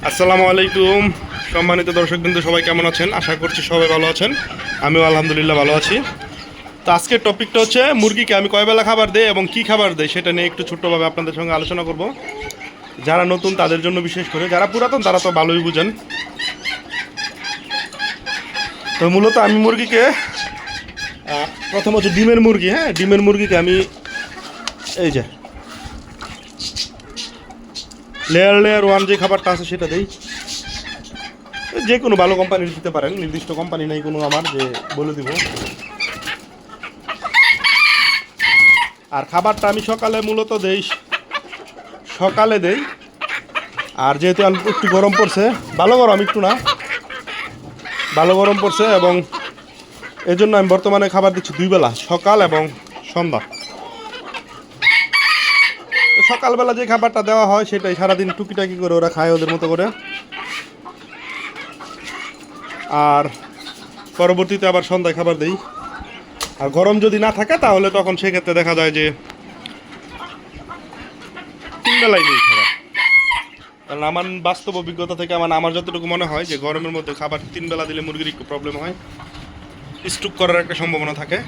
আসসালামু আলাইকুম সম্মানিত দর্শকবৃন্দ, সবাই কেমন আছেন? আশা করছি সবাই ভালো আছেন। আমিও আলহামদুলিল্লাহ ভালো আছি। তো আজকের টপিকটা হচ্ছে মুরগিকে আমি কয় বেলা খাবার দেই এবং কি খাবার দেই সেটা নিয়ে একটু ছোট্টভাবে আপনাদের সঙ্গে আলোচনা করব। যারা নতুন তাদের জন্য বিশেষ করে, যারা পুরাতন তারা তো ভালোই বুঝেন। তো মূলত আমি মুরগিকে প্রথম হচ্ছে ডিমের মুরগি, ডিমের মুরগিকে আমি এই যে লেয়ার ওয়ান যে খাবারটা আছে সেটা দেই। যে কোনো ভালো কোম্পানির দিতে পারেন, নির্দিষ্ট কোম্পানি নেই কোনো আমার যে বলে দিব। আর খাবারটা আমি সকালে মূলত দেই, সকালে দেই। আর যেহেতু একটু গরম পড়ছে, ভালো গরম একটু না, ভালো গরম পড়ছে এবং এজন্য আমি বর্তমানে খাবার দিচ্ছি দুই বেলা, সকাল এবং সন্ধ্যা। তো সকালবেলা যে খাবারটা দেওয়া হয় সেটাই সারাদিন টুকিটাকি করে ওরা খায় ওদের মতো করে। আর পরবর্তীতে আবার সন্ধ্যায় খাবার দেই। আর গরম যদি না থাকে তাহলে তখন সেক্ষেত্রে দেখা যায় যে তিন বেলাই দিই খাবার। কারণ আমার বাস্তব অভিজ্ঞতা থেকে আমার যতটুকু মনে হয় যে গরমের মধ্যে খাবার তিন বেলা দিলে মুরগির একটু প্রবলেম হয়, স্ট্রোক করার একটা সম্ভাবনা থাকে।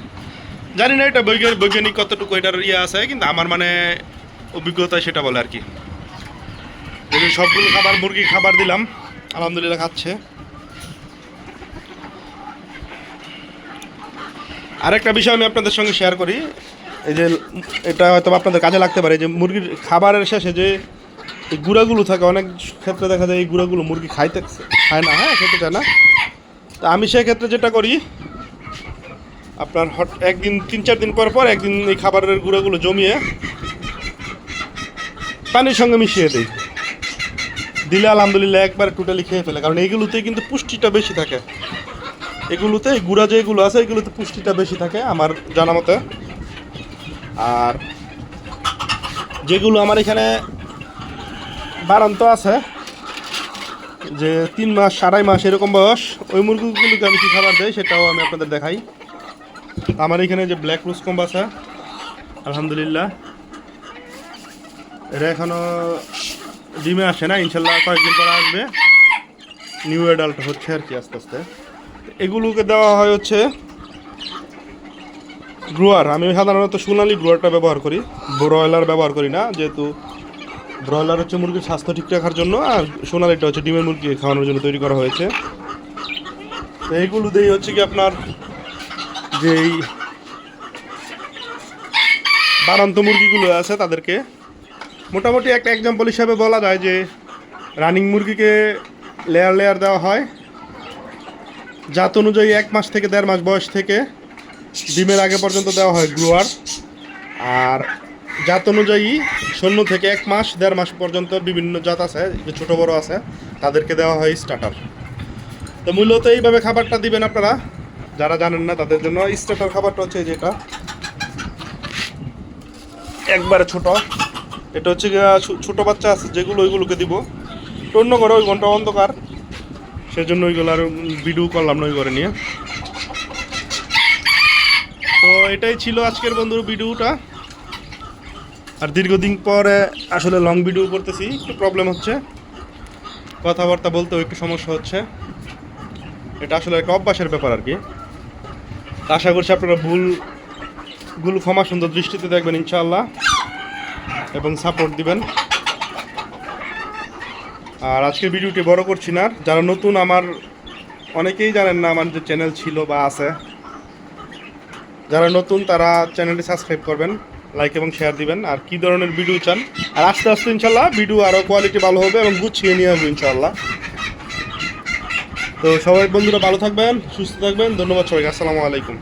জানি না এটা বৈজ্ঞানিক কতটুকু এটার আছে, কিন্তু আমার অভিজ্ঞতায় সেটা বলে আর কি। সবগুলো খাবার মুরগি খাবার দিলাম, আলহামদুলিল্লাহ খাচ্ছে। আরেকটা বিষয় আমি আপনাদের সঙ্গে শেয়ার করি, এই যে এটা হয়তো আপনাদের কাজে লাগতে পারে, যে মুরগির খাবারের শেষে যে এই গুঁড়াগুলো থাকে, অনেক ক্ষেত্রে দেখা যায় এই গুঁড়াগুলো মুরগি খায় না, খেতে চায় না। তা আমি সেক্ষেত্রে যেটা করি, আপনার একদিন 3-4 দিন পর একদিন এই খাবারের গুঁড়াগুলো জমিয়ে পানির সঙ্গে মিশিয়ে দিই, দিলে আলহামদুলিল্লাহ একবারে টোটালি খেয়ে ফেলে। কারণ এইগুলোতে কিন্তু পুষ্টিটা বেশি থাকে, এগুলোতে গুঁড়া যেগুলো আছে এগুলোতে পুষ্টিটা বেশি থাকে আমার জানা মতে। আর যেগুলো আমার এখানে বারান্ত আছে যে 3 মাস 2.5 মাস এরকম বয়স, ওই মুরগিগুলোকে আমি কী খাবার দেয় সেটাও আমি আপনাদের দেখাই। আমার এখানে যে ব্ল্যাক রুসকম্ব আছে, আলহামদুলিল্লাহ এরা এখনও ডিমে আসে না, ইনশাল্লাহ কয়েকদিন পরে আসবে, নিউ অ্যাডাল্ট হচ্ছে আর কি আস্তে আস্তে। এগুলোকে দেওয়া হয় হচ্ছে গ্রোয়ার। আমি সাধারণত সোনালি গ্রোয়ারটা ব্যবহার করি, ব্রয়লার ব্যবহার করি না, যেহেতু ব্রয়লার হচ্ছে মুরগির স্বাস্থ্য ঠিক রাখার জন্য, আর সোনালিটা হচ্ছে ডিমের মুরগি খাওয়ানোর জন্য তৈরি করা হয়েছে। তো এইগুলো দিয়েই হচ্ছে কি আপনার যেই বারান্ত মুরগিগুলো আছে তাদেরকে মোটামুটি একটা এক্সাম্পল হিসাবে বলা যায় যে রানিং মুরগিকে লেয়ার দেওয়া হয়, জাত অনুযায়ী 1 মাস থেকে 1.5 মাস বয়স থেকে ডিমের আগে পর্যন্ত দেওয়া হয় গ্রোয়ার। আর জাত অনুযায়ী 0 থেকে 1 মাস 1.5 মাস পর্যন্ত বিভিন্ন জাত আছে, যে ছোটো বড়ো আছে, তাদেরকে দেওয়া হয় স্টার্টার। তো মূলত এইভাবে খাবারটা দিবেন আপনারা, যারা জানেন না তাদের জন্য। স্টার্টার খাবারটা হচ্ছে যেটা একবারে ছোট, এটা হচ্ছে ছোটো বাচ্চা আছে যেগুলো, ওইগুলোকে দিব। অন্য করে ওই ঘন্টা অন্ধকার, সেজন্য ওইগুলো আর ভিডিও করলাম না ওই করে নিয়ে। তো এটাই ছিল আজকের বন্ধুর ভিডিওটা। আর দীর্ঘদিন পরে আসলে লং ভিডিও করতেছি, একটু প্রবলেম হচ্ছে, কথাবার্তা বলতেও একটু সমস্যা হচ্ছে। এটা আসলে একটা অভ্যাসের ব্যাপার আর কি। আশা করছি আপনারা ভুলগুলো ক্ষমা সুন্দর দৃষ্টিতে দেখবেন ইনশাআল্লাহ, এবং সাপোর্ট দিবেন। আর আজকের ভিডিওটি বড় করছি না, যারা নতুন, আমার অনেকেই জানেন না আমার যে চ্যানেল ছিল বা আছে, যারা নতুন তারা চ্যানেলটি সাবস্ক্রাইব করবেন, লাইক এবং শেয়ার দিবেন। আর কী ধরনের ভিডিও চান, আর আস্তে আস্তে ইনশাল্লাহ ভিডিও আরও কোয়ালিটি ভালো হবে এবং গুছিয়ে নিয়ে আসবো ইনশাআল্লাহ। তো সবাই বন্ধুরা ভালো থাকবেন, সুস্থ থাকবেন, ধন্যবাদ সবাইকে, আসসালামু আলাইকুম।